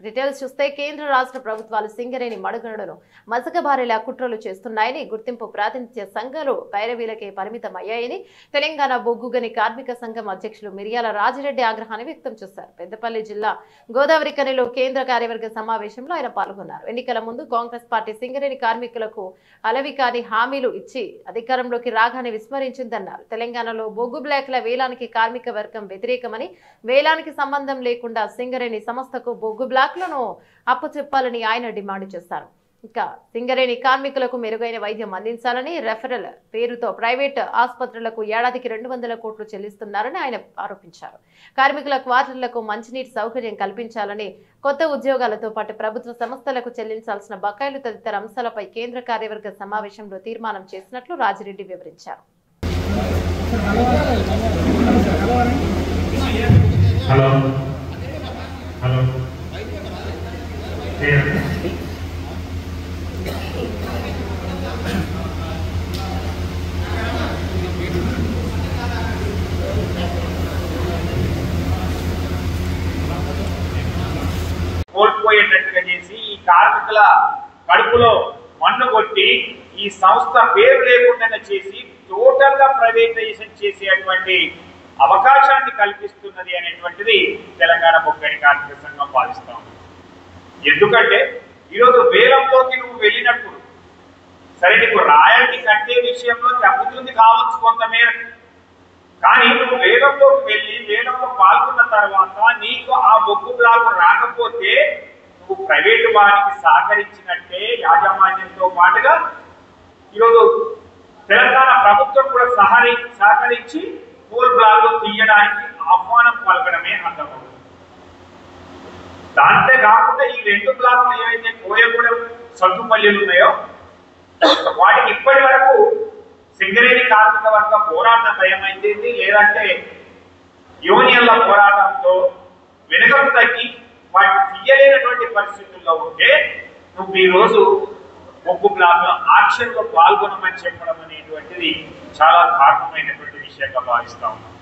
Details చూస్తే కేంద్ర రాష్ట్ర ప్రభుత్వాలు సింగరేణి మడుగడను మసకబారేలా కుట్రలు చేస్తున్నాయని, గుర్తింపు ప్రాతినిధ్య సంఘాలు పైరవీలకే పరిమితమయ్యాయని తెలంగాణ బొగ్గుగని కార్మిక సంఘం అధ్యక్షులు మిర్యాల రాజిరెడ్డి ఆగ్రహాన్ని వ్యక్తం చేశారు. పెద్దపల్లి జిల్లా గోదావరిఖనిలో కేంద్ర కార్యవర్గ సమావేశంలో ఆయన పాల్గొన్నారు. ఎన్నికల ముందు కాంగ్రెస్ పార్టీ సింగరేణి కార్మికులకు అలవికాని హామీలు ఇచ్చి అధికారంలోకి రాగానే విస్మరించిందన్నారు. తెలంగాణలో బొగ్గు బ్లాక్ల వేలానికి కార్మిక వర్గం వ్యతిరేకమని, వేలానికి సంబంధం లేకుండా సింగరేణి సంస్థకు బొగ్గు బ్లాక్లను అప్పచెప్పాలని ఆయన డిమాండ్ చేశారు. ఇక సింగరేణి కార్మికులకు మెరుగైన వైద్యం అందించాలని, రెఫరల్ పేరుతో ప్రైవేట్ ఆసుపత్రులకు ఏడాదికి 200 కోట్లు చెల్లిస్తున్నారని ఆయన ఆరోపించారు. కార్మికుల క్వార్టర్లకు మంచినీటి సౌకర్యం కల్పించాలని, కొత్త ఉద్యోగాలతో పాటు ప్రభుత్వ సంస్థలకు చెల్లించాల్సిన బకాయిలు తదితర అంశాలపై కేంద్ర కార్యవర్గ సమావేశంలో తీర్మానం చేసినట్లు రాజిరెడ్డి వివరించారు. కోల్పోయేటట్టుగా చేసి ఈ కార్మికుల కడుపులో మన్ను కొట్టి ఈ సంస్థ పేరు లేకుండా చేసి టోటల్ గా ప్రైవేటైజేషన్ చేసేటువంటి అవకాశాన్ని కల్పిస్తున్నది అనేటువంటిది తెలంగాణ బొగ్గని కార్మిక సంఘం భావిస్తా ఉంది. ఎందుకంటే ఈరోజు వేలంలోకి నువ్వు వెళ్ళినప్పుడు సరే నీకు రాయల్టీ కట్టే విషయంలో తగ్గుతుంది కావచ్చు కొంతమేర, కానీ నువ్వు వేలంలోకి వెళ్ళి వేలంలో పాల్గొన్న తర్వాత నీకు ఆ బొగ్గు బ్లాక్ రాకపోతే నువ్వు ప్రైవేటు వారికి సహకరించినట్టే, యాజమాన్యంతో పాటుగా ఈరోజు తెలంగాణ ప్రభుత్వం కూడా సహకరించి కోల్ బ్లాక్ తీయడానికి ఆహ్వానం పలకడమే అర్థమవుతుంది. దాంతే కాకుండా ఈ 2 బ్లాక్లు ఏవైతే కోయగూడెం సత్తుపల్లిలు ఉన్నాయో వాటికి ఇప్పటి వరకు సింగరేణి కార్మిక వర్గ పోరాటం భయమైంది, లేదంటే యూనియన్ల పోరాటంతో వెనుకకు తగ్గి వాటిని తీయలేనటువంటి పరిస్థితుల్లో ఉంటే నువ్వు ఈరోజు బొగ్గు బ్లాక్ల ఆక్షన్లో పాల్గొనమని చెప్పడం అనేటువంటిది చాలా దారుణమైనటువంటి విషయంగా భావిస్తా ఉన్నాం.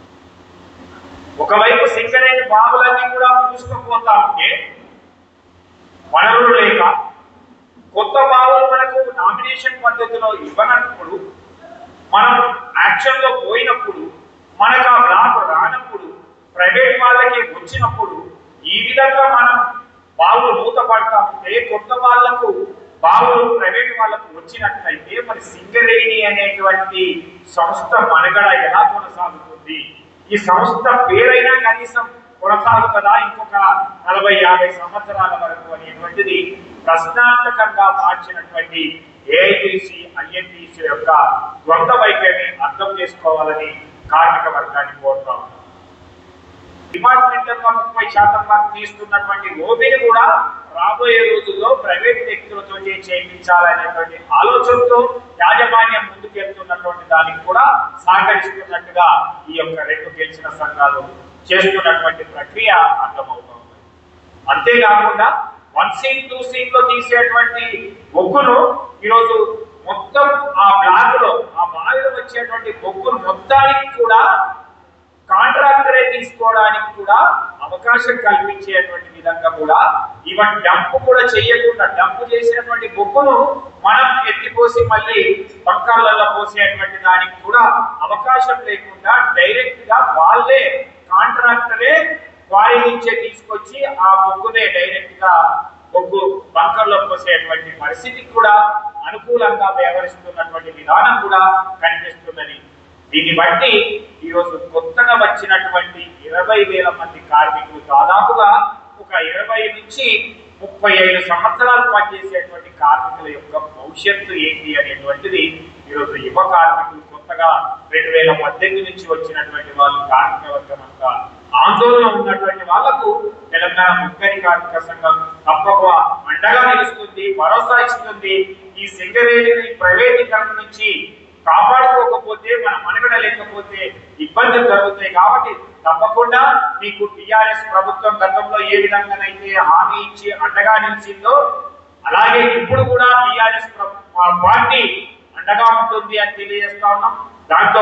ఒకవైపు సింగరేణి బావులన్నీ కూడా మూసుకుపోతా ఉంటే వనరులు లేక కొత్త బావులు మనకు నామినేషన్ పద్ధతిలో ఇవ్వనప్పుడు, మనం యాక్షన్ లో పోయినప్పుడు, మనకు ఆ బ్లాక్ రానప్పుడు, ప్రైవేట్ వాళ్ళకి వచ్చినప్పుడు ఈ విధంగా మనం బావులు మూతపడతా ఉంటే కొత్త వాళ్లకు బావులు ప్రైవేట్ వాళ్ళకు వచ్చినట్లయితే మరి సింగరేణి అనేటువంటి సంస్థ మనుగడ ఎలా కొనసాగుతుంది? ఈ సంస్థ పేరైనా కనీసం కొనసాగుతుందా ఇంకొక 40-50 సంవత్సరాల వరకు అనేటువంటిది ప్రశ్నార్థకంగా మార్చినటువంటి ఏఐటీసీ ఐఎన్టీసీ యొక్క ద్వంద్వ వైఖరిని అర్థం చేసుకోవాలని కార్మిక వర్గాన్ని కోరుతాం. డిపార్ట్మెంటల్ గా 30% తీస్తున్నటువంటి ఓబీని కూడా రాబోయే రోజుల్లో ప్రైవేట్ వ్యక్తులతో చేయించాలనేటువంటి ఆలోచనతో యాజమాన్యం ముందుకెళ్తున్నటువంటి దానికి కూడా సహకరిస్తున్నట్టుగా ఈ యొక్క 2 గెలిచిన సంఘాలు చేస్తున్నటువంటి ప్రక్రియ అర్థమవుతుంది. అంతేకాకుండా 1 సీన్ 2 సీన్ లో తీసేటువంటి బొగ్గును ఈరోజు మొత్తం ఆ బ్లాక్ లో ఆ బావిలో వచ్చేటువంటి బొగ్గును మొత్తానికి కూడా కాంట్రాక్టరే తీసుకోవడానికి కూడా అవకాశం కల్పించేటువంటి విధంగా కూడా ఈవెన్ డంప్ కూడా చేయకుండా డంప్ చేసినటువంటి బొగ్గును మనం ఎత్తిపోసి మళ్ళీ బంకర్లలో పోసేటువంటి దానికి కూడా అవకాశం లేకుండా డైరెక్ట్ గా వాళ్ళే కాంట్రాక్టరే వారి నుంచే తీసుకొచ్చి ఆ బొగ్గునే డైరెక్ట్ గా బొగ్గు బంకర్లో పోసేటువంటి పరిస్థితికి కూడా అనుకూలంగా వ్యవహరిస్తున్నటువంటి విధానం కూడా కనిపిస్తున్నది. దీన్ని బట్టి ఈరోజు కొత్తగా వచ్చినటువంటి 20,000 మంది కార్మికులు దాదాపుగా ఒక 20 నుంచి 35 సంవత్సరాలు పనిచేసేటువంటి కార్మికుల యొక్క భవిష్యత్తు ఏంటి అనేటువంటిది ఈరోజు యువ కార్మికులు కొత్తగా 2018 నుంచి వచ్చినటువంటి వాళ్ళు కార్మిక వర్గం అంతా ఆందోళన ఉన్నటువంటి వాళ్లకు తెలంగాణ బొగ్గని కార్మిక సంఘం తప్పకుండా అండగా నిలుస్తుంది, భరోసా ఇస్తుంది. ఈ సింగరేణి ప్రైవేటీకరణ నుంచి కాపాడుకోకపోతే మన మనుగడ లేకపోతే ఇబ్బందులు జరుగుతాయి. కాబట్టి తప్పకుండా మీకు టిఆర్ఎస్ ప్రభుత్వం గతంలో ఏ విధంగానైతే హామీ ఇచ్చి అండగా నిలిచిందో అలాగే ఇప్పుడు కూడా టిఆర్ఎస్ పార్టీ అండగా ఉంటుంది అని తెలియజేస్తా ఉన్నాం. దాంతో